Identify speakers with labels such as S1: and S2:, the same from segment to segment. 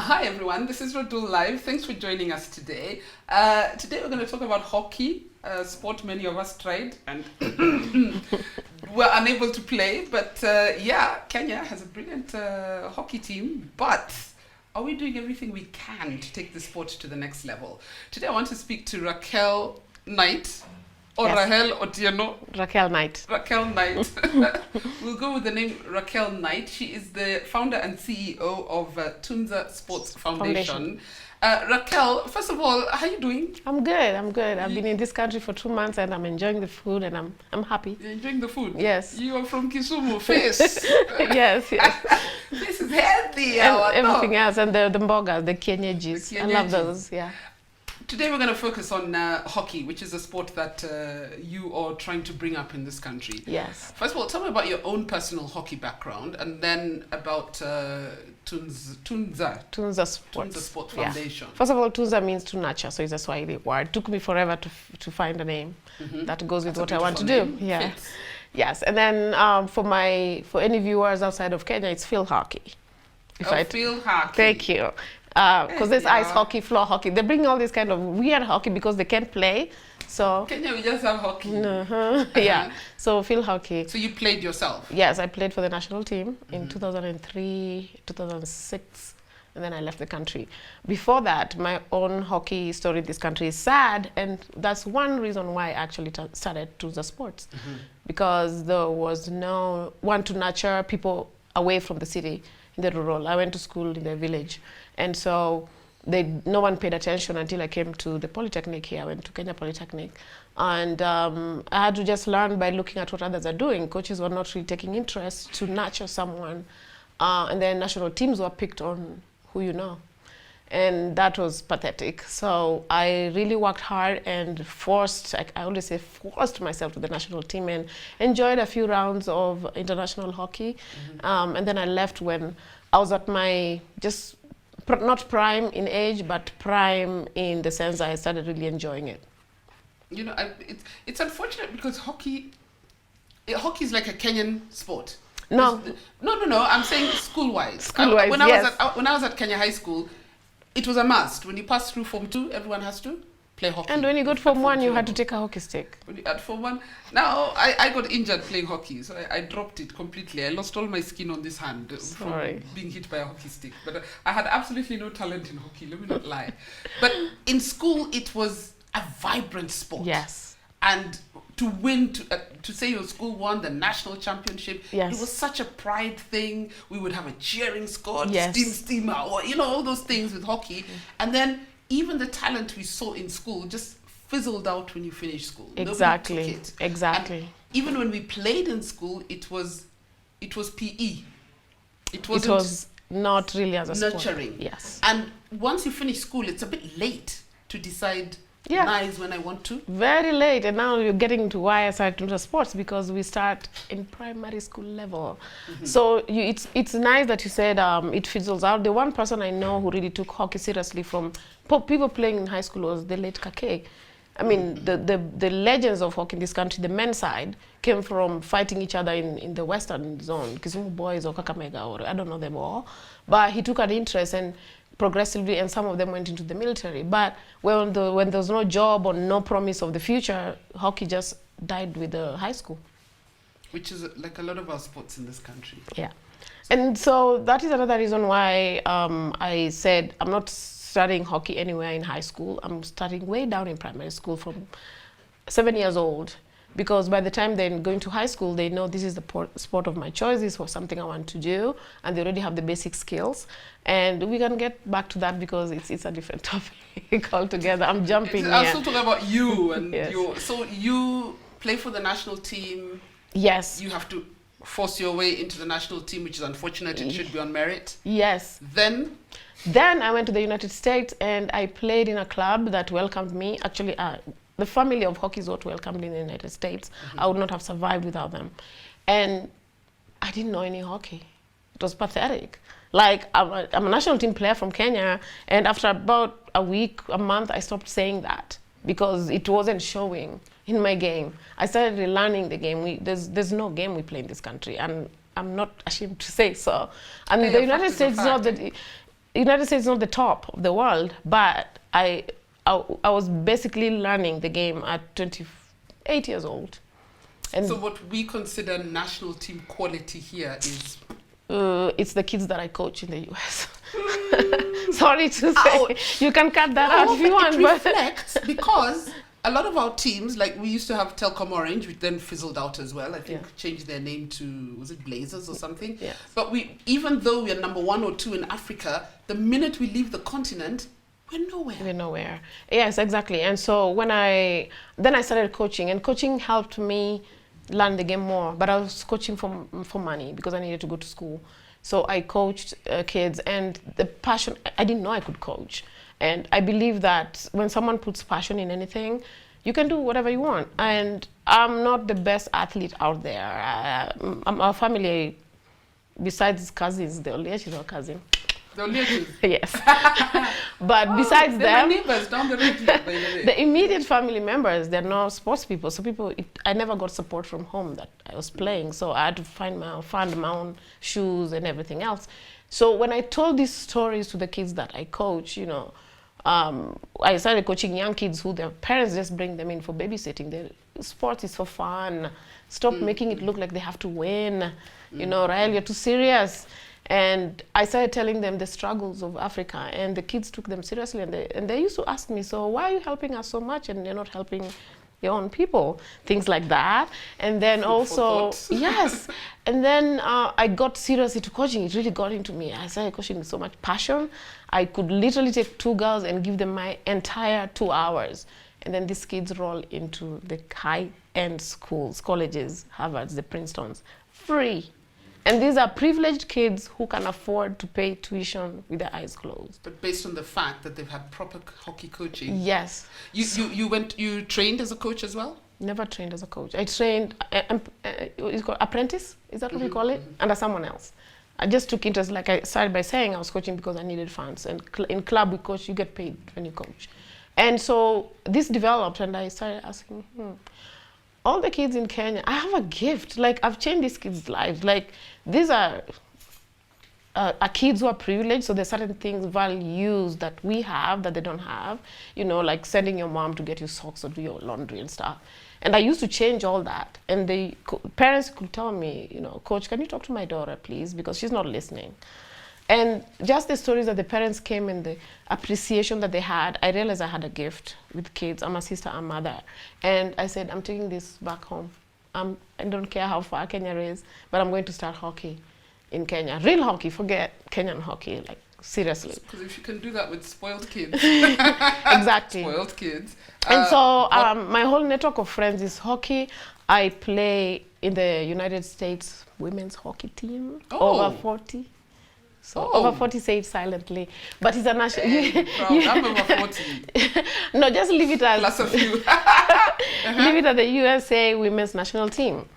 S1: Hi everyone, this is Radull Live. Thanks for joining us today. Today we're going to talk about hockey, a sport many of us tried and were unable to play. But yeah, Kenya has a brilliant hockey team, but are we doing everything we can to take the sport to the next level? Today I want to speak to Raquel Knight, or
S2: Yes.
S1: Rael Otieno.
S2: Raquel Knight.
S1: Raquel Knight. We'll go with the name Raquel Knight. She is the founder and CEO of Tunza Sports Foundation. Raquel, first of all, how are you doing?
S2: I'm good. I've been in this country for 2 months and I'm enjoying the food and I'm happy.
S1: You're enjoying the food?
S2: Yes.
S1: You are from Kisumu. Face.
S2: Yes.
S1: This is healthy.
S2: And everything else, and the mbogas, the kienyeji.
S1: The
S2: I love
S1: kienyeji.
S2: those, yeah.
S1: Today we're going to focus on hockey, which is a sport that you are trying to bring up in this country.
S2: Yes.
S1: First of all, tell me about your own personal hockey background, and then about Tunza Sport Foundation.
S2: Yeah. First of all, Tunza means to nurture, so it's a Swahili word. It took me forever to find a name that goes with
S1: That's
S2: what I want to do. Yeah.
S1: Fits.
S2: Yes, and then for any viewers outside of Kenya, it's field hockey.
S1: Field hockey.
S2: Thank you. Because there's
S1: Yeah.
S2: ice hockey, floor hockey. They bring all this kind of weird hockey because they can't play. So
S1: Kenya, we just have hockey.
S2: yeah. So field hockey.
S1: So you played yourself?
S2: Yes, I played for the national team in 2003, 2006, and then I left the country. Before that, my own hockey story in this country is sad, and that's one reason why I actually started Tunza Sports, because there was no one to nurture people away from the city in the rural. I went to school in the village, and so no one paid attention until I came to the Polytechnic here. I went to Kenya Polytechnic, and I had to just learn by looking at what others are doing. Coaches were not really taking interest to nurture someone, and then national teams were picked on who you know, and that was pathetic. So I really worked hard and I always say forced myself to the national team and enjoyed a few rounds of international hockey, and then I left when I was at my not prime in age, but prime in the sense I started really enjoying it.
S1: You know, it's unfortunate because hockey is like a Kenyan sport.
S2: No.
S1: No. I'm saying school-wise.
S2: School-wise,
S1: when
S2: yes.
S1: I was at Kenya High School, it was a must. When you pass through Form 2, everyone has to play hockey.
S2: And when you got Form 1, you had to take a hockey stick.
S1: At Form 1, now I got injured playing hockey, so I dropped it completely. I lost all my skin on this hand from being hit by a hockey stick. But I had absolutely no talent in hockey, let me not lie. But in school, it was a vibrant sport.
S2: Yes.
S1: And to win, to say your school won the national championship,
S2: yes.
S1: It was such a pride thing. We would have a cheering squad,
S2: yes.
S1: steamer, or all those things with hockey. And then even the talent we saw in school just fizzled out when you finished school.
S2: Exactly.
S1: Nobody took it.
S2: Exactly.
S1: And even when we played in school, it was PE. It
S2: was not really as a
S1: nurturing.
S2: Sport. Yes.
S1: And once you finish school, it's a bit late to decide. Yeah. Nice when I want to. Very
S2: late, and now you're getting to why I started into sports, because we start in primary school level. So it's nice that you said it fizzles out. The one person I know who really took hockey seriously from people playing in high school was the late Kake. I mean, the legends of hockey in this country, the men's side, came from fighting each other in the western zone, Kisumu boys or Kakamega, or I don't know them all. But he took an interest and progressively, and some of them went into the military. But when there was no job or no promise of the future, hockey just died with the high school.
S1: Which is like a lot of our sports in this country.
S2: Yeah. And so that is another reason why I said I'm not studying hockey anywhere in high school. I'm starting way down in primary school from 7 years old. Because by the time they're going to high school, they know this is the sport of my choice, this was something I want to do, and they already have the basic skills. And we can get back to that because it's a different topic altogether. I'm jumping here.
S1: I'll still talk about you and
S2: yes.
S1: So you play for the national team.
S2: Yes.
S1: You have to force your way into the national team, which is unfortunate. It should be on merit.
S2: Yes.
S1: Then
S2: I went to the United States and I played in a club that welcomed me. Actually, the family of hockey is what welcomed me in the United States. I would not have survived without them. And I didn't know any hockey. It was pathetic. Like, I'm a national team player from Kenya, and after about a week, a month, I stopped saying that because it wasn't showing in my game. I started relearning the game. There's no game we play in this country, and I'm not ashamed to say so. And the United States is not that. United States is not the top of the world, but I was basically learning the game at 28 years old. And
S1: so what we consider national team quality here is?
S2: It's the kids that I coach in the US. Sorry to say, you can cut that out if you want.
S1: It reflects because a lot of our teams, like we used to have Telkom Orange, which then fizzled out as well. I think changed their name to, was it Blazers or something?
S2: Yes.
S1: But even though we are number 1 or 2 in Africa, the minute we leave the continent, we're nowhere.
S2: We're nowhere. Yes, exactly. And so then I started coaching, and coaching helped me learn the game more. But I was coaching for money because I needed to go to school. So I coached kids, and the passion, I didn't know I could coach. And I believe that when someone puts passion in anything, you can do whatever you want. And I'm not the best athlete out there. Our family, besides cousins, the Oliech is our cousin.
S1: The Oliech?
S2: Yes. But besides them,
S1: my neighbors down the road, by the way.
S2: The immediate family members, they're not sports people. So I never got support from home that I was playing. So I had to find my own shoes and everything else. So when I told these stories to the kids that I coach, I started coaching young kids who their parents just bring them in for babysitting. Sport is for fun. Stop making it look like they have to win. Rael, you're too serious. And I started telling them the struggles of Africa, and the kids took them seriously. And they used to ask me, so why are you helping us so much and you're not helping your own people? Things like that. And then also, yes. And then I got seriously to coaching. It really got into me. I started coaching with so much passion. I could literally take 2 girls and give them my entire 2 hours. And then these kids roll into the high-end schools, colleges, Harvards, the Princetons, free. And these are privileged kids who can afford to pay tuition with their eyes closed.
S1: But based on the fact that they've had proper hockey coaching.
S2: Yes.
S1: You trained as a coach as well?
S2: Never trained as a coach. I trained, it's called apprentice, is that what you call it? Under someone else. I just took interest, like I started by saying I was coaching because I needed funds. And in club we coach, you get paid when you coach. And so this developed, and I started asking, all the kids in Kenya, I have a gift. Like, I've changed these kids' lives. Like, these are kids who are privileged, so there's certain things, values that we have that they don't have. Like sending your mom to get you socks or do your laundry and stuff. And I used to change all that. And the parents could tell me, Coach, can you talk to my daughter, please? Because she's not listening. And just the stories that the parents came and the appreciation that they had, I realized I had a gift with kids. I'm a sister, I'm a mother. And I said, I'm taking this back home. I don't care how far Kenya is, but I'm going to start hockey in Kenya. Real hockey, forget Kenyan hockey, like seriously.
S1: Because if you can do that with spoiled kids.
S2: Exactly.
S1: Spoiled kids.
S2: And so my whole network of friends is hockey. I play in the United States women's hockey team, over 40. So over 40, say it silently. But it's a national...
S1: I'm over 40.
S2: No, just leave it as...
S1: Plus a few.
S2: Leave it at the USA women's national team.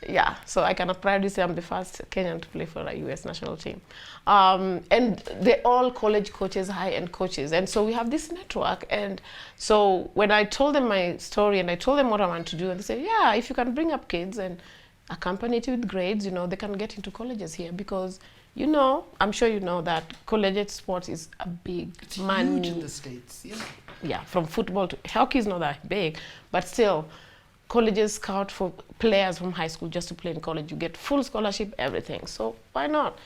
S2: Yeah, so I can proudly say I'm the first Kenyan to play for a US national team. And they're all college coaches, high-end coaches. And so we have this network. And so when I told them my story and I told them what I want to do, and they said, yeah, if you can bring up kids and accompany it with grades, they can get into colleges here because... I'm sure you know that collegiate sports is a big money.
S1: Huge in the States, yeah.
S2: Yeah, from football to hockey is not that big, but still, colleges scout for players from high school just to play in college. You get full scholarship, everything. So why not?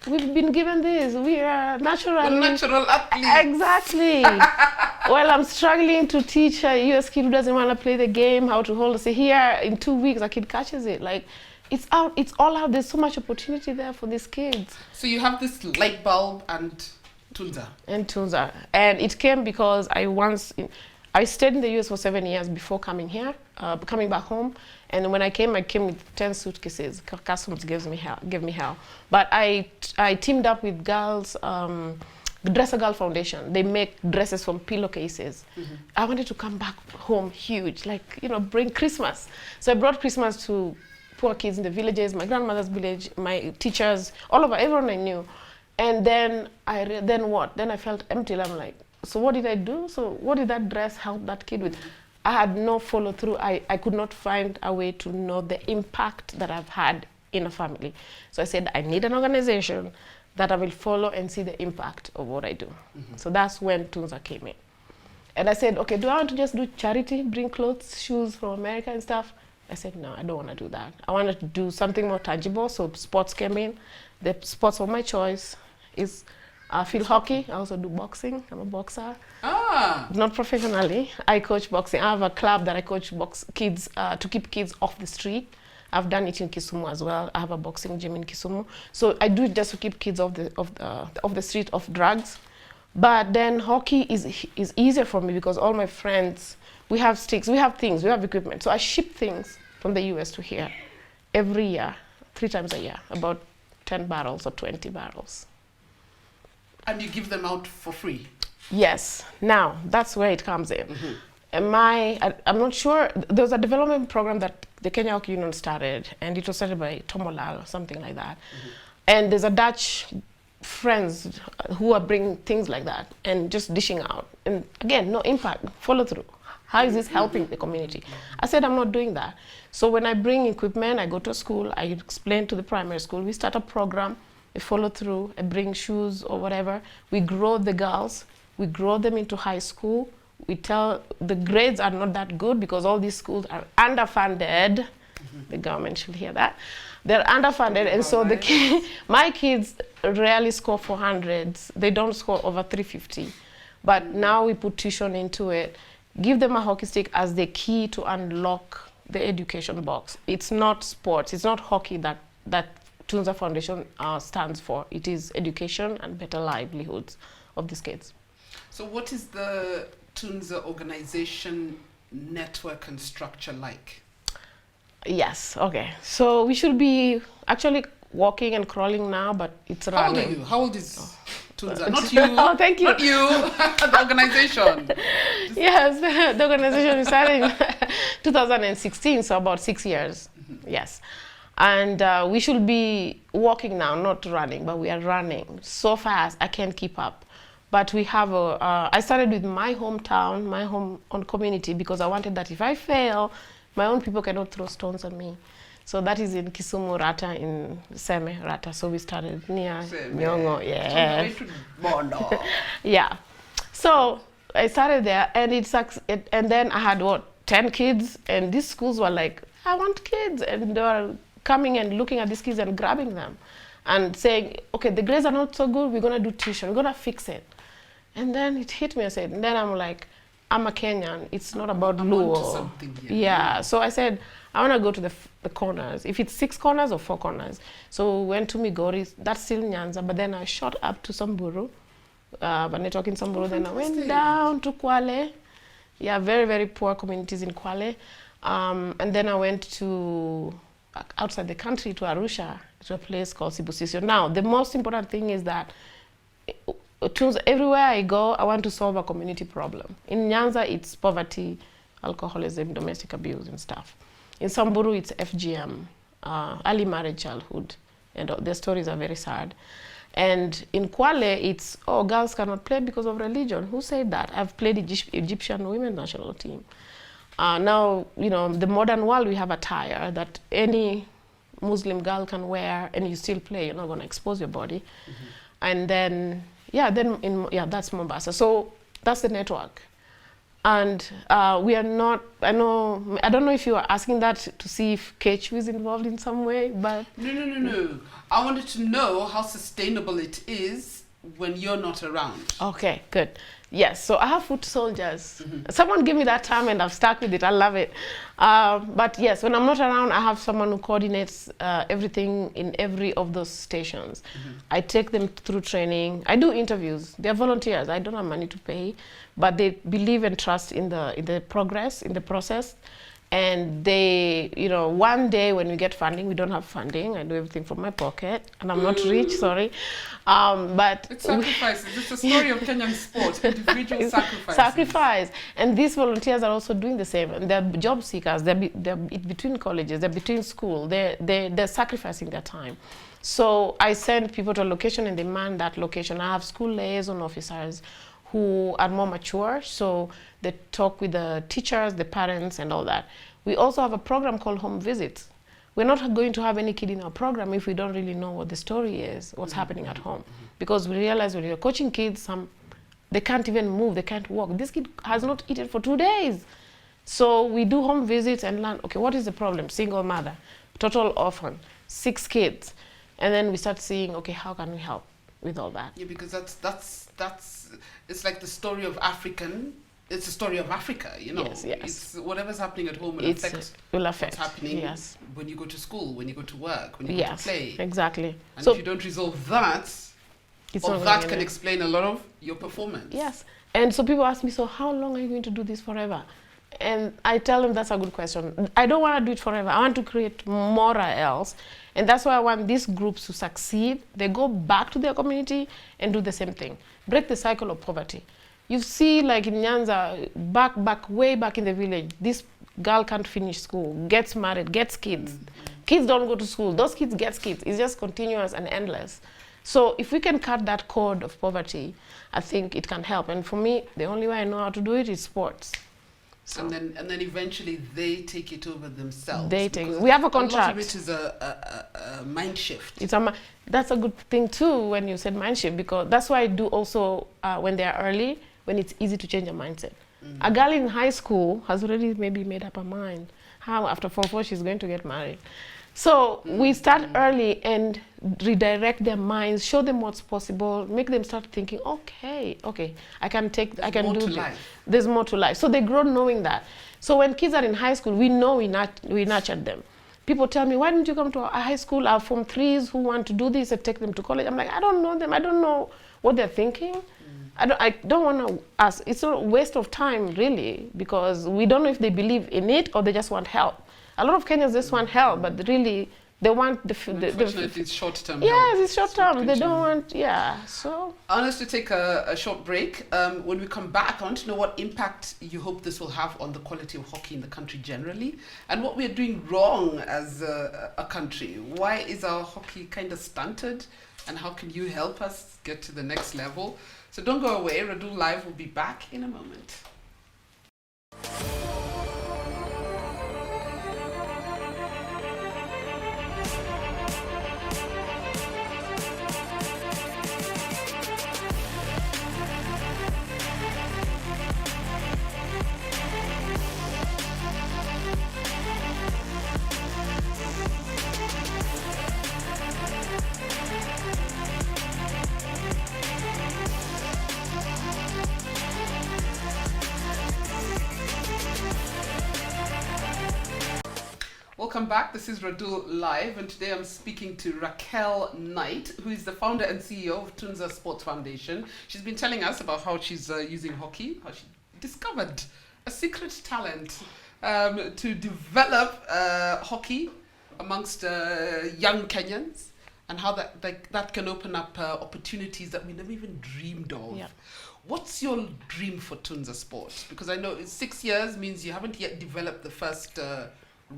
S2: We've been given this. We are naturally...
S1: We're natural athletes.
S2: Exactly. Well, I'm struggling to teach a US kid who doesn't want to play the game how to hold. Say here, in 2 weeks, a kid catches it. Like, it's out, it's all out. There's so much opportunity there for these kids.
S1: So you have this light bulb and Tunza.
S2: And Tunza. And it came because I stayed in the US for 7 years before coming here, coming back home. And when I came with 10 suitcases. Customs gave me hell. But I teamed up with girls, Dress a Girl Foundation. They make dresses from pillowcases. I wanted to come back home huge, bring Christmas. So I brought Christmas to poor kids in the villages, my grandmother's village, my teachers, all over, everyone I knew. And then what? Then I felt empty. I'm like, so what did I do? So what did that dress help that kid with? I had no follow through. I could not find a way to know the impact that I've had in a family. So I said, I need an organization that I will follow and see the impact of what I do. So that's when Tunza came in. And I said, okay, do I want to just do charity, bring clothes, shoes from America and stuff? I said, no, I don't want to do that. I wanted to do something more tangible, so sports came in. The sports of my choice is field hockey. I also do boxing. I'm a boxer.
S1: Ah.
S2: Not professionally. I coach boxing. I have a club that I coach kids to keep kids off the street. I've done it in Kisumu as well. I have a boxing gym in Kisumu. So I do it just to keep kids off the street of drugs. But then hockey is easier for me because all my friends, we have sticks, we have things, we have equipment. So I ship things from the US to here every year, 3 times a year, about 10 barrels or 20 barrels.
S1: And you give them out for free?
S2: Yes. Now, that's where it comes in. I'm not sure, there was a development program that the Kenya Hockey Union started, and it was started by Tomolal or something like that. And there's a Dutch friends who are bringing things like that and just dishing out. And again, no impact, follow through. How is this helping the community? I said, I'm not doing that. So when I bring equipment, I go to a school, I explain to the primary school, we start a program, we follow through, I bring shoes or whatever. We grow the girls, we grow them into high school. We tell the grades are not that good because all these schools are underfunded. The government should hear that. They're underfunded, and so my kids rarely score 400s. They don't score over 350. But now we put tuition into it, give them a hockey stick as the key to unlock the education box. It's not sports, it's not hockey that Tunza Foundation stands for. It is education and better livelihoods of these kids.
S1: So what is the Tunza organization network and structure like?
S2: Yes, okay. So we should be actually walking and crawling now, but it's running.
S1: How old are you? How old is Tunza? Not you.
S2: Oh, thank you.
S1: Not you. The organization.
S2: Yes, the organization started in 2016, so about 6 years. Yes. And we should be walking now, not running, but we are running so fast I can't keep up. But we have I started with my hometown, my home on community, because I wanted that if I fail, my own people cannot throw stones at me. So that is in Kisumu, Rata, in Seme, Rata. So we started near Nyongo, yes. Yeah. So I started there, and and then I had, 10 kids, and these schools were like, I want kids, and they were coming and looking at these kids and grabbing them and saying, okay, the grades are not so good, we're gonna do tuition, we're gonna fix it. And then it hit me, I said, and then I'm like, I'm a Kenyan, it's not about Luo. Yeah, so I said, I want to go to the corners, if it's 6 corners or 4 corners. So we went to Migori, that's still Nyanza, but then I shot up to Samburu, but talking Samburu, then I went down to Kwale. Yeah, very, very poor communities in Kwale. And then I went to outside the country to Arusha, to a place called Sibusisio. Now, the most important thing is that everywhere I go, I want to solve a community problem. In Nyanza, it's poverty, alcoholism, domestic abuse and stuff. In Samburu, it's FGM, early marriage, childhood, and their stories are very sad. And in Kwale, it's, girls cannot play because of religion. Who said that? I've played Egyptian women's national team. Now, the modern world, we have attire that any Muslim girl can wear, and you still play. You're not going to expose your body. And then, that's Mombasa. So that's the network. And we are not, I don't know if you are asking that to see if Kechu is involved in some way, but... No. I wanted to know how sustainable it is when you're not around. Okay, good. Yes, so I have foot soldiers. Someone give me that term and I've stuck with it. I love it. But yes, when I'm not around, I have someone who coordinates everything in every of those stations. I take them through training. I do interviews. They're volunteers. I don't have money to pay, but they believe and trust in the progress, in the process. And they, one day when we get funding, we don't have funding. I do everything from my pocket, and I'm not rich, sorry. But it's sacrifices. It's a story of Kenyan sport, individual sacrifices. Sacrifice. And these volunteers are also doing the same. And they're job seekers. They're between colleges. They're between school. They're sacrificing their time. So I send people to a location and demand that location. I have school liaison officers who are more mature, so they talk with the teachers, the parents, and all that. We also have a program called Home Visits, we're not going to have any kid in our program if we don't really know what the story is, what's happening at home. Because we realize when you're coaching kids, they can't even move, they can't walk. This kid has not eaten for 2 days. So we do home visits and learn, okay, what is the problem? Single mother, total orphan, 6 kids. And then we start seeing, okay, how can we help with all that?
S1: Yeah, because that's it's like the story of it's the story of Africa, you know.
S2: Yes, yes.
S1: It's whatever's happening at home
S2: Will affect
S1: what's happening
S2: yes.
S1: when you go to school, when you go to work, when you go to play.
S2: Exactly.
S1: And
S2: so
S1: if you don't resolve that, that can explain a lot of your performance.
S2: Yes. And so people ask me, so how long are you going to do this forever? And I tell them that's a good question. I don't want to do it forever. I want to create more Raels. And that's why I want these groups to succeed. They go back to their community and do the same thing. Break the cycle of poverty. You see, like in Nyanza, way back in the village, this girl can't finish school, gets married, gets kids. Kids don't go to school. Those kids get kids. It's just continuous and endless. So if we can cut that cord of poverty, I think it can help. And for me, the only way I know how to do it is sports. So.
S1: And then eventually they take it over themselves.
S2: We have a contract.
S1: A lot of it is a mind shift.
S2: That's a good thing too when you said mind shift, because that's why I do also when they're early, when it's easy to change a mindset. A girl in high school has already maybe made up her mind how after Form 4 she's going to get married. So we start early and redirect their minds, show them what's possible, make them start thinking, okay, I can do this. There's more to life. So they grow knowing that. So when kids are in high school, we know we nurtured them. People tell me, why didn't you come to a high school? Our Form 3s who want to do this and take them to college. I'm like, I don't know them. I don't know what they're thinking. I don't want to ask. It's a waste of time, really, because we don't know if they believe in it or they just want help. A lot of Kenyans just want help, but really they want
S1: Unfortunately, it's short-term.
S2: Yes, it's short-term. They don't want, so.
S1: I want us to take a short break. When we come back, I want to know what impact you hope this will have on the quality of hockey in the country generally, and what we're doing wrong as a country. Why is our hockey kind of stunted, and how can you help us get to the next level? So don't go away. Radull Live will be back in a moment. Welcome back. This is Radull Live, and today I'm speaking to Rael Knight, who is the founder and CEO of Tunza Sports Foundation. She's been telling us about how she's using hockey, how she discovered a secret talent to develop hockey amongst young Kenyans, and how that can open up opportunities that we never even dreamed of. Yeah. What's your dream for Tunza Sport? Because I know 6 years means you haven't yet developed the first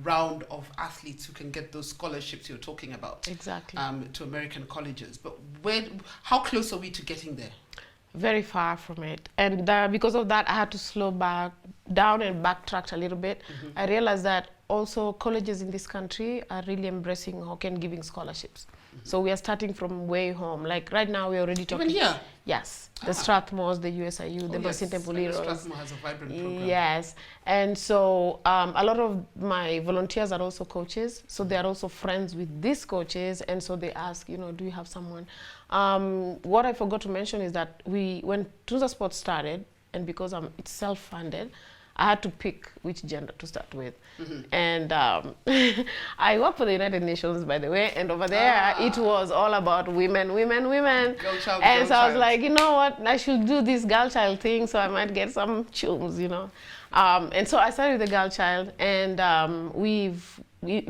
S1: round of athletes who can get those scholarships you're talking about.
S2: Exactly.
S1: To American colleges. But how close are we to getting there?
S2: Very far from it. And because of that, I had to slow down and backtrack a little bit. I realized that also colleges in this country are really embracing hockey and giving scholarships. So we are starting from way home. Like right now, we're already talking.
S1: Even here?
S2: Yes. The Strathmores, the USIU, the Boston Poliros.
S1: Strathmore has a vibrant program.
S2: Yes. And so a lot of my volunteers are also coaches. So they are also friends with these coaches. And so they ask, do you have someone? What I forgot to mention is that when Tunza Sports started, and because it's self-funded, I had to pick which gender to start with. And I work for the United Nations, by the way, and over there it was all about women.
S1: Girl child,
S2: and so I was like, you know what, I should do this girl child thing so I might get some chums, and so I started with the girl child, and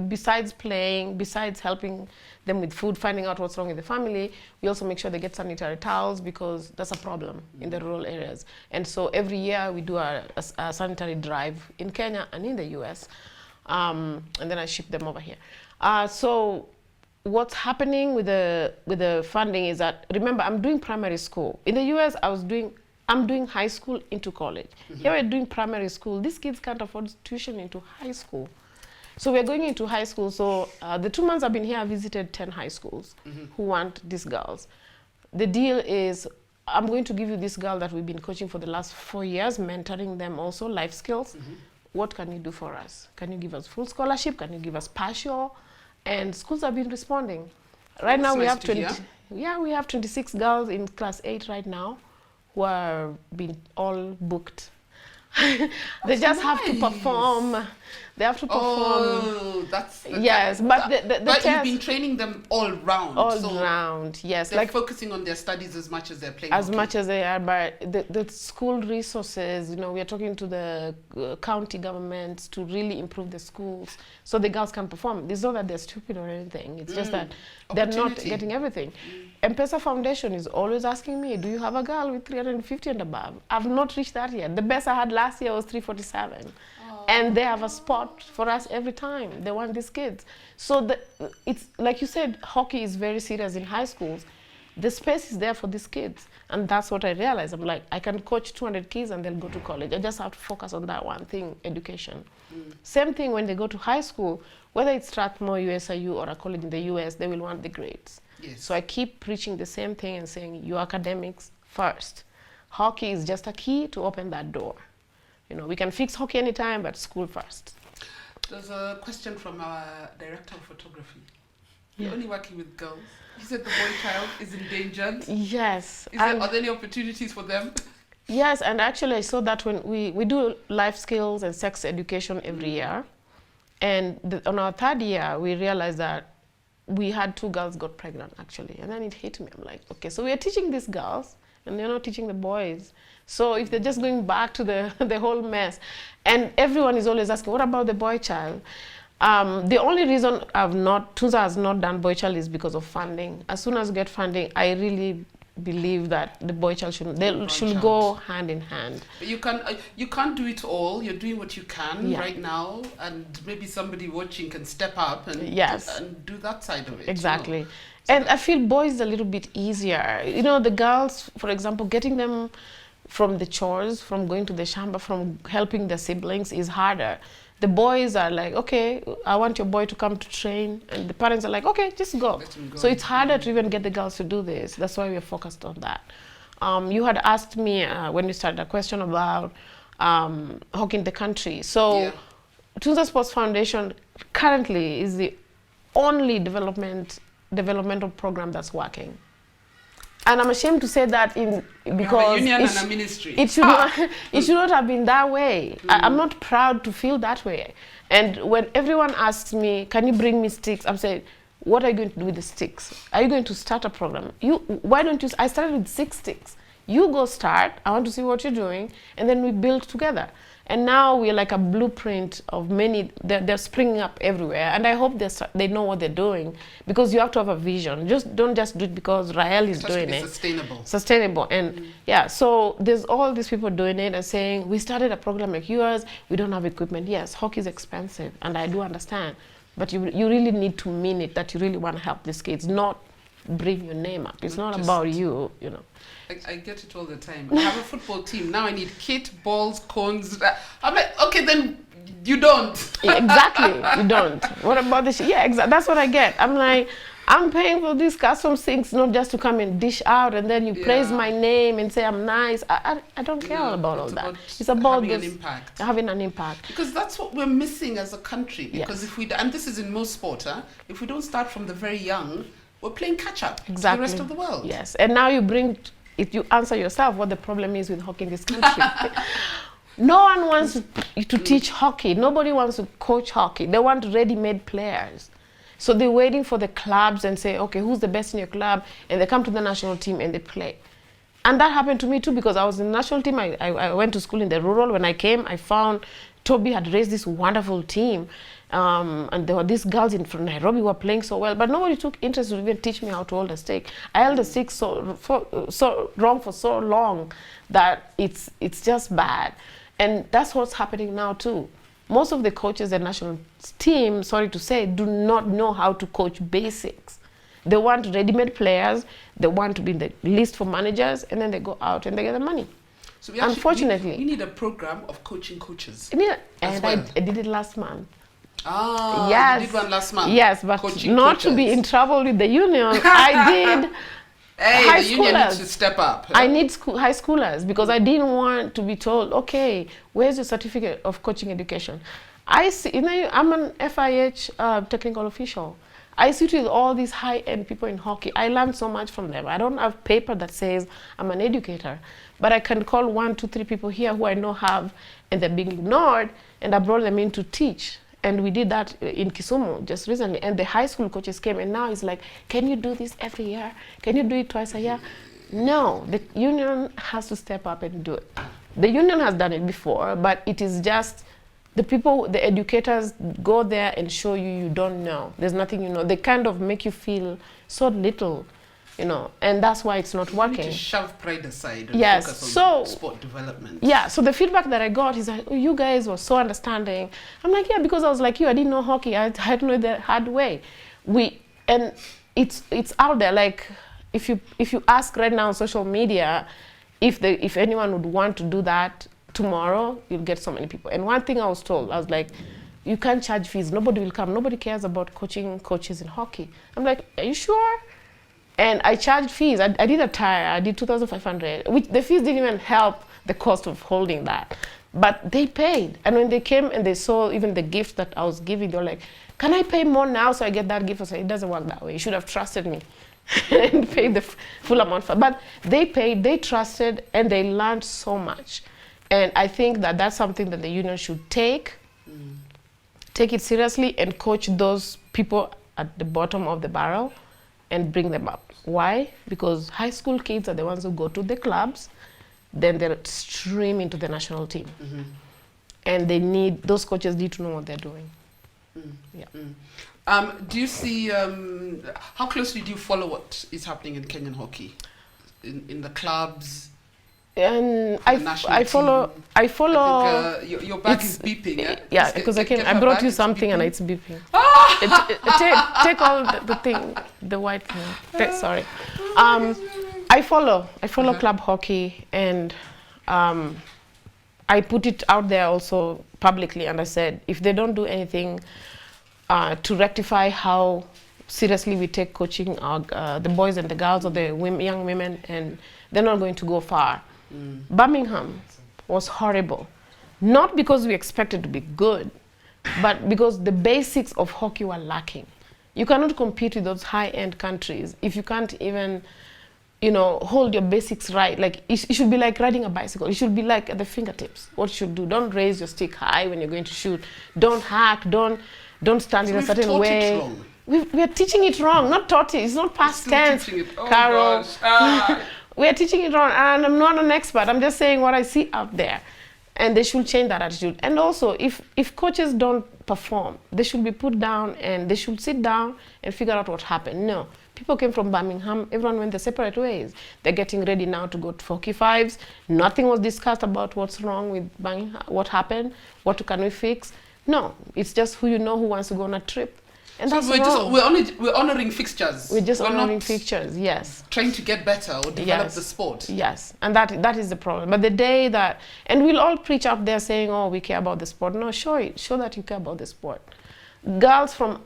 S2: besides playing, besides helping them with food, finding out what's wrong with the family, we also make sure they get sanitary towels, because that's a problem in the rural areas. And so every year we do a sanitary drive in Kenya and in the US, and then I ship them over here. So what's happening with the funding is that, remember, I'm doing primary school. In the US, I'm doing high school into college. Here we're doing primary school. These kids can't afford tuition into high school. So we're going into high school. So the 2 months I've been here, I visited 10 high schools who want these girls. The deal is, I'm going to give you this girl that we've been coaching for the last 4 years, mentoring them also, life skills. What can you do for us? Can you give us full scholarship? Can you give us partial? And schools have been responding. Right now we have 20. Yeah, we have 26 girls in class 8 right now who are being all booked. They just have to perform. They have to perform.
S1: Oh, that's
S2: yes, but
S1: but you've been training them all round.
S2: All round, yes.
S1: They're like focusing on their studies as much as they're playing.
S2: As much as they are, but the school resources. You know, we are talking to the county governments to really improve the schools so the girls can perform. It's not that they're stupid or anything. It's just that they're not getting everything. M-Pesa Foundation is always asking me, do you have a girl with 350 and above? I've not reached that yet. The best I had last year was 347. And they have a spot for us every time. They want these kids. So it's like you said, hockey is very serious in high schools. The space is there for these kids. And that's what I realized. I'm like, I can coach 200 kids and they'll go to college. I just have to focus on that one thing, education. Same thing when they go to high school, whether it's Strathmore, USIU, or a college in the US, they will want the grades. Yes. So I keep preaching the same thing and saying, your academics first. Hockey is just a key to open that door. You know, we can fix hockey anytime, but school first.
S1: There's a question from our director of photography. You're only working with girls. You said the boy child is endangered.
S2: Yes.
S1: Are there any opportunities for them?
S2: Yes, and actually I saw that when we do life skills and sex education every year. And on our 3rd year, we realized that we had 2 girls got pregnant, actually. And then it hit me. I'm like, okay, so we are teaching these girls, and they're not teaching the boys. So if they're just going back to the whole mess, and everyone is always asking, what about the boy child? The only reason Tunza has not done boy child is because of funding. As soon as we get funding, I really believe that the boy child should go hand in hand.
S1: But you can't do it all. You're doing what you can right now, and maybe somebody watching can step up and do that side of it.
S2: Exactly. You know? And I feel boys a little bit easier. You know, the girls, for example, getting them from the chores, from going to the shamba, from helping their siblings is harder. The boys are like, okay, I want your boy to come to train. And the parents are like, okay, just go. So it's harder to even get the girls to do this. That's why we're focused on that. You had asked me when we started a question about hockey in the country. So Tunza Sports Foundation currently is the only developmental program that's working. And I'm ashamed to say that because
S1: a union and a ministry.
S2: It should not have been that way. I'm not proud to feel that way. And when everyone asks me, can you bring me sticks? I'm saying, what are you going to do with the sticks? Are you going to start a program? Why don't you? I started with 6 sticks. You go start. I want to see what you're doing, and then we build together. And now we're like a blueprint of many. They're springing up everywhere, and I hope they know what they're doing, because you have to have a vision. Don't just do it because Rael is doing it. Sustainable, and so there's all these people doing it and saying, we started a program like yours. We don't have equipment. Yes, hockey is expensive, and I do understand, but you really need to mean it, that you really want to help these kids, not bring your name up. It's not about you, you know.
S1: I get it all the time. I have a football team. Now I need kit, balls, cones. I'm like, okay, then you don't.
S2: Exactly, you don't. What about this? Yeah, exactly. That's what I get. I'm like, I'm paying for these custom things, not just to come and dish out and then you praise my name and say I'm nice. I don't care about all that. It's about having an impact.
S1: Because that's what we're missing as a country. Because if we, and this is in most sport, if we don't start from the very young, we're playing catch up to the rest of the world.
S2: Yes, and now if you answer yourself what the problem is with hockey in this country. No one wants to teach hockey. Nobody wants to coach hockey. They want ready-made players. So they're waiting for the clubs and say, okay, who's the best in your club? And they come to the national team and they play. And that happened to me too, because I was in the national team. I went to school in the rural. When I came, I found Toby had raised this wonderful team. And there were these girls from Nairobi who were playing so well, but nobody took interest to even teach me how to hold a stick. I held a stick so wrong for so long that it's just bad. And that's what's happening now too. Most of the coaches at national team, sorry to say, do not know how to coach basics. They want ready-made players, they want to be in the list for managers, and then they go out and they get the money.
S1: So
S2: unfortunately,
S1: we need a program of coaching coaches.
S2: I did it last month.
S1: Ah,
S2: Yes.
S1: you did one last month.
S2: Yes, but
S1: Coaching
S2: not to be
S1: coaches.
S2: in trouble with the union. I did.
S1: Hey,
S2: High
S1: the union needs
S2: schoolers.
S1: to step up.
S2: I need high schoolers because I didn't want to be told, okay, where's your certificate of coaching education? I see, you know, I'm an FIH technical official. I sit with all these high-end people in hockey. I learned so much from them. I don't have paper that says I'm an educator, but I can call 1, 2, 3 people here who I know have, and they're being ignored, and I brought them in to teach. And we did that in Kisumu just recently. And the high school coaches came, and now it's like, can you do this every year? Can you do it twice a year? No, the union has to step up and do it. The union has done it before, but it is just the people, the educators go there and show you don't know. There's nothing you know. They kind of make you feel so little, you know, and that's why it's not working.
S1: You need to shove pride aside and
S2: Yes,
S1: focus on
S2: so
S1: sport development.
S2: yeah, so the feedback that I got is like, oh, you guys were so understanding. I'm like, yeah, because I was like you, I didn't know hockey. I had to know the hard way. And it's out there. Like if you ask right now on social media, if anyone would want to do that tomorrow, you'll get so many people. And one thing I was told, I was like, you can't charge fees. Nobody will come. Nobody cares about coaching coaches in hockey. I'm like, are you sure? And I charged fees. I did a tire. I did 2,500, which the fees didn't even help the cost of holding that. But they paid. And when they came and they saw even the gift that I was giving, they were like, can I pay more now so I get that gift? I said, it doesn't work that way. You should have trusted me and paid the full amount for it. But they paid, they trusted, and they learned so much. And I think that that's something that the union should take it seriously and coach those people at the bottom of the barrel and bring them up. Why? Because high school kids are the ones who go to the clubs, then they're stream into the national team. And those coaches need to know what they're doing. Yeah.
S1: Do you see, how closely do you follow what is happening in Kenyan hockey? In the clubs?
S2: And I follow.
S1: I think your bag is beeping.
S2: Yeah, because I brought you something and it's beeping. Take all the thing, the white thing. Sorry. I follow club hockey, and I put it out there also publicly, and I said if they don't do anything to rectify how seriously we take coaching the boys and the girls or the young women, and they're not going to go far. Birmingham was horrible, not because we expected to be good, but because the basics of hockey were lacking. You cannot compete with those high-end countries if you can't even, hold your basics right. Like it should be like riding a bicycle. It should be like at the fingertips. What you should do: don't raise your stick high when you're going to shoot. Don't hack. Don't stand in a certain way. We are teaching it wrong. Not taught it. It's not past tense. Carol. We are teaching it wrong, and I'm not an expert. I'm just saying what I see out there, and they should change that attitude. And also, if coaches don't perform, they should be put down, and they should sit down and figure out what happened. No, people came from Birmingham. Everyone went their separate ways. They're getting ready now to go to Hockey Fives. Nothing was discussed about what's wrong with Birmingham, what happened, what can we fix. No, it's just who wants to go on a trip. And
S1: so
S2: that's
S1: we're honoring fixtures.
S2: We're honoring fixtures, yes.
S1: Trying to get better or develop the sport.
S2: Yes, and that is the problem. But the day that, and we'll all preach up there saying, oh, we care about the sport. No, show that you care about the sport. Girls from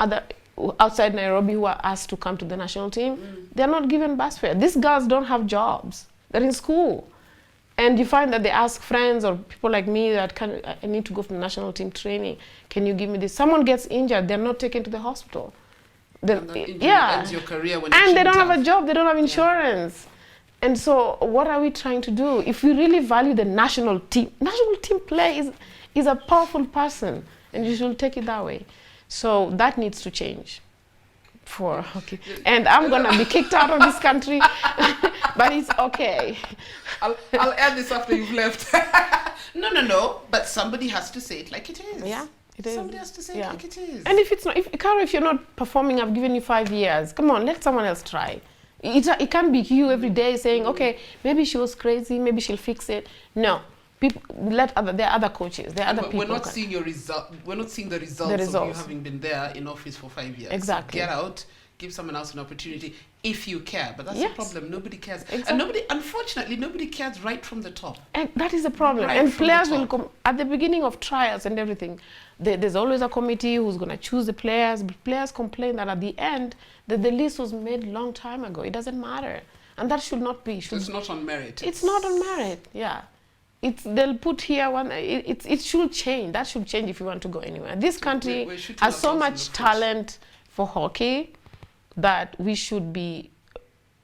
S2: outside Nairobi who are asked to come to the national team, they're not given bus fare. These girls don't have jobs. They're in school. And you find that they ask friends or people like me that I need to go for the national team training. Can you give me this? Someone gets injured, they're not taken to the hospital.
S1: Ends your career when
S2: and they don't have a job, they don't have insurance. And so what are we trying to do? If we really value the national team play is a powerful person, and you should take it that way. So that needs to change for hockey. And I'm gonna be kicked out of this country, but it's okay.
S1: I'll add this after you've left. No. But somebody has to say it like it is.
S2: Yeah, it is.
S1: Somebody has to say it like it is.
S2: And if you're not performing, I've given you 5 years. Come on, let someone else try. It can't be you every day saying, okay, maybe she was crazy, maybe she'll fix it. No. People, there are other coaches, there are other people.
S1: We're not seeing your result. We're not seeing the results of you having been there in office for 5 years.
S2: Exactly.
S1: So get out, give someone else an opportunity if you care. But that's
S2: Yes.
S1: the problem. Nobody cares.
S2: Exactly.
S1: And unfortunately, nobody cares right from the top.
S2: And that is the problem.
S1: Right
S2: And
S1: from the
S2: players will
S1: top.
S2: come at the beginning of trials and everything. There's always a committee who's going to choose the players. But players complain that at the end, that the list was made long time ago. It doesn't matter. And that should not be.
S1: It's not on merit.
S2: It's not on merit, yeah. They'll put here one, it should change. That should change if you want to go anywhere. This country
S1: we're shooting
S2: has so
S1: ourselves in
S2: much
S1: the foot.
S2: talent for hockey that we should be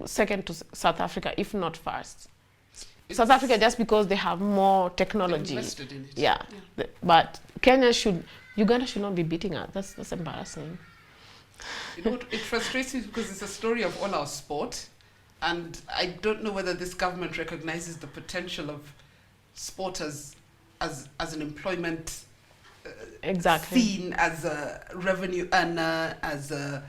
S2: second to South Africa, if not first. South Africa, just because they have more technology.
S1: Invested in it.
S2: Yeah. But Uganda should not be beating us. That's embarrassing.
S1: You know what, it frustrates me because it's a story of all our sport, and I don't know whether this government recognizes the potential of sport as an employment
S2: Exactly.
S1: seen as a revenue earner, as a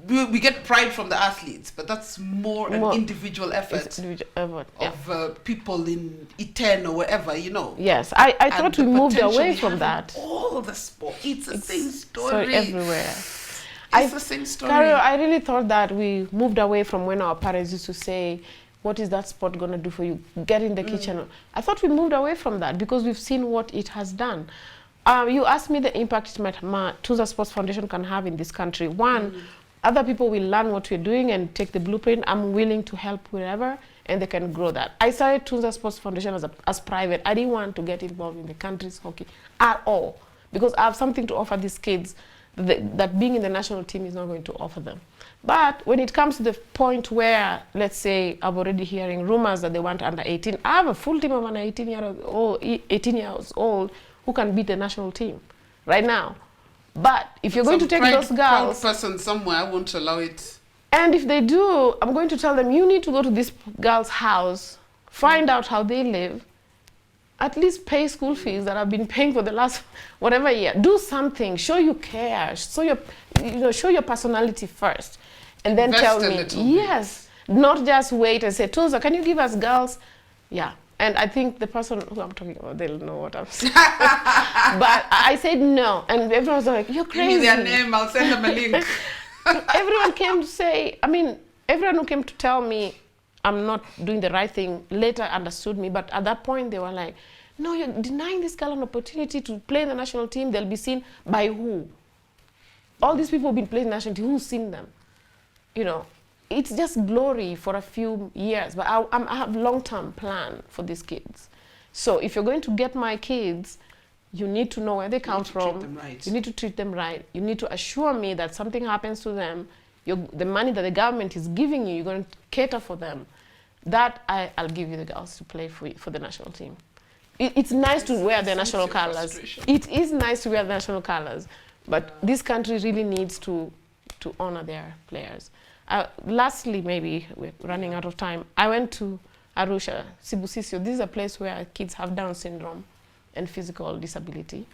S1: we get pride from the athletes, but that's more an individual effort
S2: It's individual effort, yeah.
S1: of people in Otieno or wherever, you know.
S2: Yes, I
S1: And
S2: thought
S1: the
S2: we moved
S1: potential
S2: away
S1: we
S2: from
S1: have in
S2: that.
S1: all the sport, it's the same
S2: So
S1: story.
S2: everywhere.
S1: It's the same story.
S2: Carol, I really thought that we moved away from when our parents used to say, what is that sport going to do for you? Get in the kitchen. I thought we moved away from that because we've seen what it has done. You asked me the impact Tunza Sports Foundation can have in this country. One, other people will learn what we're doing and take the blueprint. I'm willing to help wherever, and they can grow that. I started Tunza Sports Foundation as private. I didn't want to get involved in the country's hockey at all because I have something to offer these kids that being in the national team is not going to offer them. But when it comes to the point where, let's say, I'm already hearing rumors that they want under 18, I have a full team of under 18 years old who can beat the national team right now. But if you're going to take those girls,
S1: proud person somewhere won't allow it.
S2: and if they do, I'm going to tell them, you need to go to this girl's house, find out how they live, at least pay school fees that I've been paying for the last whatever year. Do something, show you care, show your personality first, and then
S1: Invest
S2: tell
S1: a
S2: me,
S1: little bit.
S2: yes, not just wait and say, Tunza, can you give us girls? Yeah. And I think the person who I'm talking about, they'll know what I'm saying. But I said no, and everyone was like, you're crazy.
S1: Give me their name, I'll send them a link.
S2: Everyone came to say, everyone who came to tell me I'm not doing the right thing later understood me, but at that point they were like, no, you're denying this girl an opportunity to play in the national team. They'll be seen by who? All these people who've been playing national team, who's seen them? You know, it's just glory for a few years, but I have long-term plan for these kids. So if you're going to get my kids, you need to know where they come from.
S1: Treat them right.
S2: You need to treat them right. You need to assure me that something happens to them, the money that the government is giving you, you're going to cater for them. That I'll give you the girls to play for the national team. It's nice to wear the national colors. It is nice to wear the national colors, but this country really needs to honor their players. Lastly, maybe we're running out of time. I went to Arusha, Sibusisio. This is a place where kids have Down syndrome and physical disability.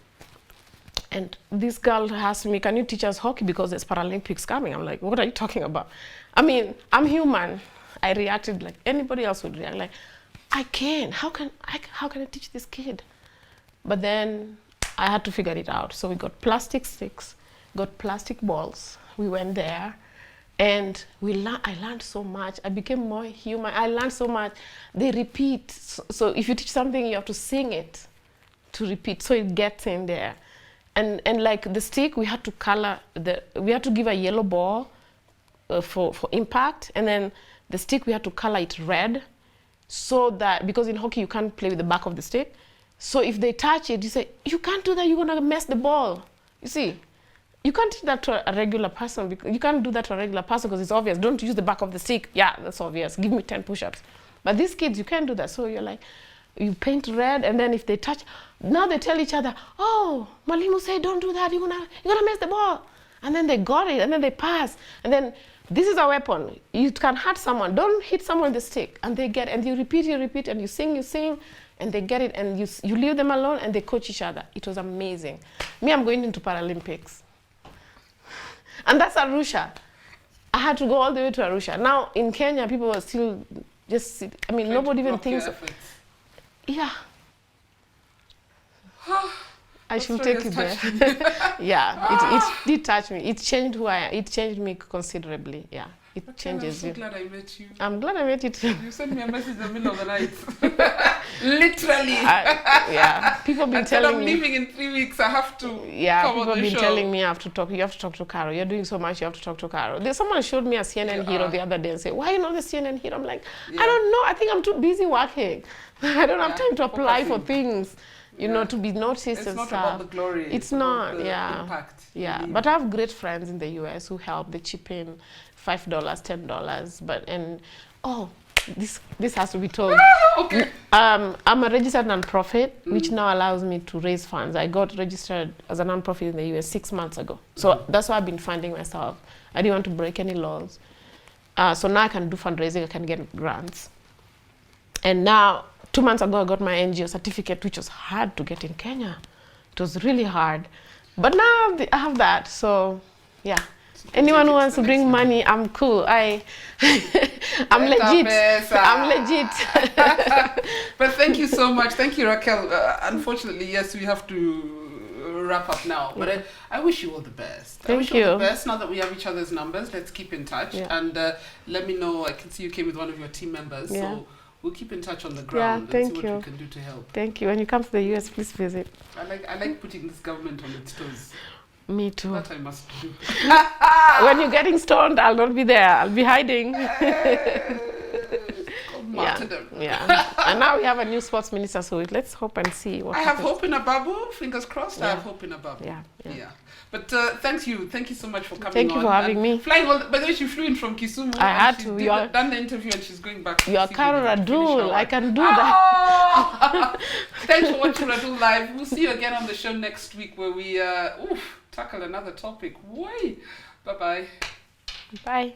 S2: And this girl asked me, can you teach us hockey because there's Paralympics coming? I'm like, what are you talking about? I'm human. I reacted like anybody else would react. Like, I can't. How can I teach this kid? But then I had to figure it out. So we got plastic sticks, got plastic balls. We went there. And I learned so much. I became more human. I learned so much. They repeat. So if you teach something, you have to sing it to repeat, so it gets in there. And like the stick, we had to color we had to give a yellow ball for impact, and then the stick we had to color it red, so that because in hockey you can't play with the back of the stick. So if they touch it, you say, you can't do that. You're gonna mess the ball. You see. You can't teach that to a regular person. Because you can't do that to a regular person because it's obvious. Don't use the back of the stick. Yeah, that's obvious. Give me 10 push-ups. But these kids, you can't do that. So you're like, you paint red, and then if they touch, now they tell each other, oh, Malimu said don't do that. You're gonna mess the ball. And then they got it, and then they pass. And then this is a weapon. You can hurt someone. Don't hit someone with the stick. And they get, and you repeat, and you sing, and they get it, and you leave them alone, and they coach each other. It was amazing. Me, I'm going into Paralympics. And that's Arusha. I had to go all the way to Arusha. Now, in Kenya, people are still just, nobody even thinks. Yeah. I
S1: That
S2: should
S1: story
S2: take you
S1: has touched
S2: there.
S1: me.
S2: Yeah, it did touch me. It changed who I am. It changed me considerably. Yeah, it
S1: Okay,
S2: changes
S1: I'm
S2: you.
S1: so glad I met you.
S2: I'm glad I met you too.
S1: You sent me a message in the middle of the night. Literally.
S2: Yeah, people been
S1: I said
S2: telling
S1: I'm
S2: me.
S1: leaving in 3 weeks. I have to
S2: Yeah,
S1: come
S2: people
S1: on
S2: have
S1: the
S2: been
S1: show.
S2: telling me you have to talk to Caro. You're doing so much, you have to talk to Caro. There's someone showed me a CNN hero the other day and said, why are you not the CNN hero? I'm like,
S1: Yeah.
S2: I don't know. I think I'm too busy working. I don't have
S1: Yeah,
S2: time to apply for
S1: focusing.
S2: things, you know, to be noticed
S1: It's
S2: and
S1: not
S2: stuff.
S1: about the glory.
S2: It's
S1: about
S2: not,
S1: the
S2: yeah.
S1: impact.
S2: Yeah,
S1: you
S2: but
S1: leave.
S2: I have great friends in the US who help. They chip in $5, $10, this has to be told.
S1: Okay.
S2: I'm a registered nonprofit, which now allows me to raise funds. I got registered as a nonprofit in the US 6 months ago. So that's why I've been funding myself. I didn't want to break any laws. So now I can do fundraising, I can get grants. And now, 2 months ago, I got my NGO certificate, which was hard to get in Kenya. It was really hard. But now I have that, so yeah. Anyone who wants to bring money, I'm cool. I'm legit. I'm legit.
S1: But thank you so much. Thank you, Raquel. Unfortunately, yes, we have to wrap up now. But I wish you all the best. I wish you all the best. Now that we have each other's numbers, let's keep in touch. And let me know. I can see you came with one of your team members. So we'll keep in touch on the ground and see what we can do to help.
S2: Thank you. When you come to the US, please visit.
S1: I like putting this government on its toes.
S2: Me too.
S1: That I must do.
S2: When you're getting stoned, I'll not be there. I'll be hiding. Yeah. And now we have a new sports minister, so let's hope and see what happens.
S1: I have hope in a bubble. Fingers crossed. I have hope in a bubble.
S2: Yeah.
S1: But thank you so much for coming on.
S2: Thank you for having me.
S1: Flying all by the way, she flew in from Kisumu.
S2: I had to.
S1: Done the interview and she's going back.
S2: You are Radull. I can do that.
S1: Thanks for watching Radull Live. We'll see you again on the show next week where we tackle another topic. Bye-bye.
S2: Bye.